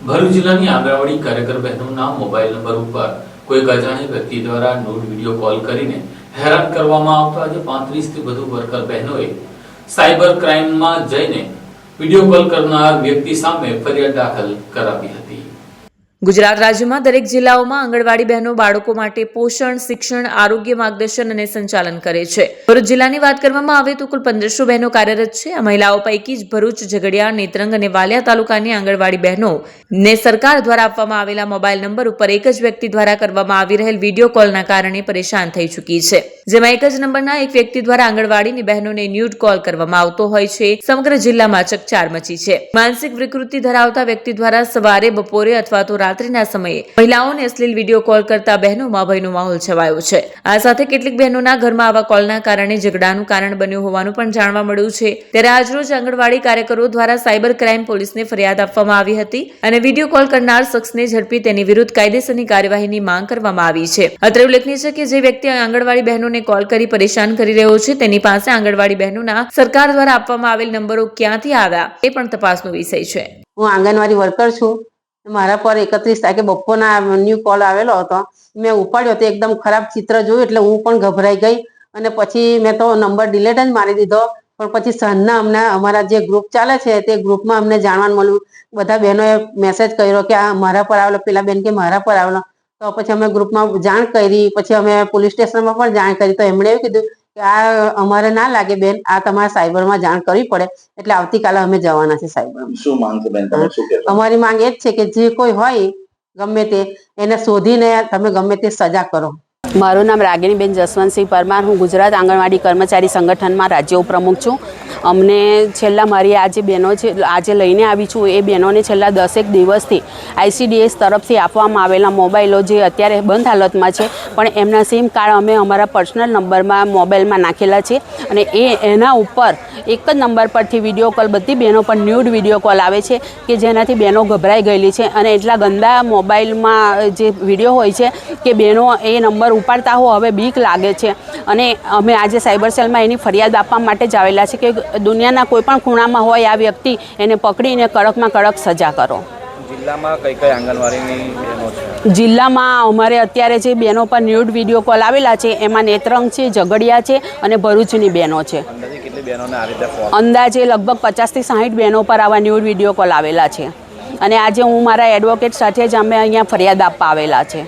ભરૂચ જિલ્લાની આંગણવાડી કાર્યકર બહેનોના mobile number ઉપર કોઈ અજાણ્યા વ્યક્તિ દ્વારા ન્યૂડ વિડીયો કોલ કરીને હેરાન કરવામાં આવતા આજે 35 થી વધુ વર્કર બહેનોએ સાયબર ક્રાઇમમાં જઈને વિડીયો કોલ કરનાર વ્યક્તિ સામે ફરિયાદ દાખલ કરાવી હતી। ગુજરાત રાજ્યમાં દરેક જિલ્લાઓમાં આંગણવાડી બહેનો બાળકો માટે પોષણ, શિક્ષણ, આરોગ્ય માર્ગદર્શન અને સંચાલન કરે છે। ભરૂચ જિલ્લાની વાત કરવામાં આવે તો કુલ 1500 બહેનો કાર્યરત છે। આ મહિલાઓ પૈકી જ ભરૂચ, ઝઘડિયા, નેત્રંગ અને વાલિયા તાલુકાની આંગણવાડી બહેનો ને સરકાર દ્વારા આપવામાં આવેલા મોબાઈલ નંબર ઉપર એક જ વ્યક્તિ દ્વારા કરવામાં આવી રહેલ વિડીયો કોલના કારણે પરેશાન થઈ ચૂકી છે, જેમાં એક જ નંબરના એક વ્યક્તિ દ્વારા આંગણવાડીની બહેનોને ન્યૂડ કોલ કરવામાં આવતો હોય છે। સમગ્ર જિલ્લામાં ચકચાર મચી છે। માનસિક વિકૃતિ ધરાવતા વ્યક્તિ દ્વારા સવારે, બપોરે અથવા તો રાત્રિના સમયે મહિલાઓને અશ્લીલ વિડીયો કોલ કરતા બહેનોમાં ભયનો માહોલ છવાયો છે। આ સાથે કેટલીક બહેનોના ઘરમાં આવા કોલના કારણે ઝઘડાનું કારણ બન્યું હોવાનું પણ જાણવા મળ્યું છે। ત્યારે આજરોજ આંગણવાડી કાર્યકરો દ્વારા સાયબર ક્રાઇમ પોલીસને ફરિયાદ આપવામાં આવી હતી અને વિડીયો કોલ કરનાર શખ્સને ઝડપી તેની વિરુદ્ધ કાયદેસરની કાર્યવાહીની માંગ કરવામાં આવી છે। અત્રે ઉલ્લેખનીય છે કે જે વ્યક્તિ આંગણવાડી બહેનોને કોલ કરી પરેશાન કરી રહ્યો છે તેની પાસે આંગણવાડી બહેનોના સરકાર દ્વારા આપવામાં આવેલ નંબરો ક્યાંથી આવ્યા એ પણ તપાસનો વિષય છે। હું આંગણવાડી વર્કર છું। મારા પર 31 તારીખે બપોરના ન્યૂ કોલ આવેલો હતો। મેં ઉપાડ્યો તો એકદમ ખરાબ ચિત્ર જોયું એટલે હું પણ ગભરાઈ ગઈ અને પછી મેં તો નંબર ડિલીટ જ મારી દીધો। પણ પછી સાંજના અમને અમારા જે ગ્રુપ ચાલે છે તે ગ્રુપમાં અમને જાણવાનું મળ્યું, બધા બહેનોએ મેસેજ કર્યો કે આ મારા પર આવેલો, પેલા બેન કે મારા પર આવેલો। તો પછી અમે ગ્રુપમાં જાણ કરી, પછી અમે પોલીસ સ્ટેશનમાં પણ જાણ કરી તો એમણે એવું કીધું કે આ અમારે ના લાગે બેન, આ તમારે સાયબરમાં જાણ કરવી પડે, એટલે આવતીકાલે અમે જવાના છે સાયબરમાં। શું માંગ છે બેન, તમે શું કહેશો? અમારી માંગ એ જ છે કે જે કોઈ હોય ગમે તે એને શોધીને તમે ગમે તે સજા કરો। મારું નામ રાગિણીબેન જસવંતસિંહ પરમાર, હું ગુજરાત આંગણવાડી કર્મચારી સંગઠનમાં રાજ્ય ઉપપ્રમુખ છું। અમને છેલ્લા મારી આ જે બહેનો છે આજે લઈને આવી છું એ બહેનોને છેલ્લા 10 દિવસથી ICDS તરફથી આપવામાં આવેલા મોબાઈલો જે અત્યારે બંધ હાલતમાં છે, પણ એમના સિમ કાર્ડ અમે અમારા પર્સનલ નંબરમાં મોબાઈલમાં નાખેલા છે અને એના ઉપર એક જ નંબર પરથી વિડીયો કોલ, બધી બહેનો પર ન્યૂડ વિડીયો કોલ આવે છે કે જેનાથી બહેનો ગભરાઈ ગયેલી છે અને એટલા ગંદા મોબાઈલમાં જે વિડીયો હોય છે કે બહેનો એ નંબર ઉપાડતા હો હવે બીક લાગે છે। અને અમે આજે સાયબર સેલમાં એની ફરિયાદ આપવા માટે જ આવેલા છે કે દુનિયાના કોઈ પણ ખૂણામાં હોય આ વ્યક્તિ એને પકડીને કડકમાં કડક સજા કરો। જિલ્લામાં કઈ કઈ આંગણવાડીની બહેનો છે? જિલ્લામાં અમારે અત્યારે જે બહેનો પર ન્યૂડ વિડીયો કોલ આવેલા છે એમાં નેત્રંગ છે, ઝઘડિયા છે અને ભરૂચની બહેનો છે। અંદાજે કેટલી બહેનોને આ રીતે ફોન? અંદાજે લગભગ 50 થી 60 બહેનો પર આવા ન્યૂડ વિડીયો કોલ આવેલા છે અને આજે હું મારા એડવોકેટ સાથે જ અમે અહીંયા ફરિયાદ આપવા આવેલા છે।